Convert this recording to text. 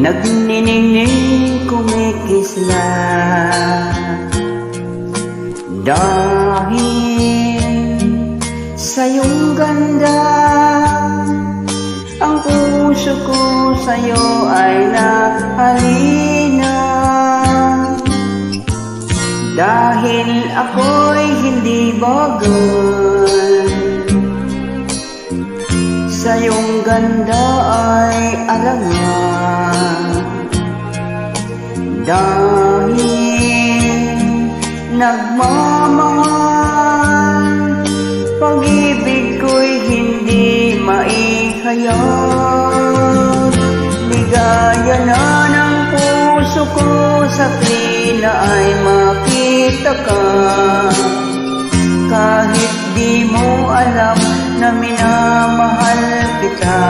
Nagniningning kumikisla dahil sa iyong ganda. Ang puso ko sa'yo ay nahalina, dahil ako'y hindi bagay. Sa iyong ganda ay alangan, dahil nagmamahal. Pag-ibig ko'y hindi maihayag. Ligaya na ng puso ko sa tuwina ay makita ka. Kahit di mo alam na minamahal kita.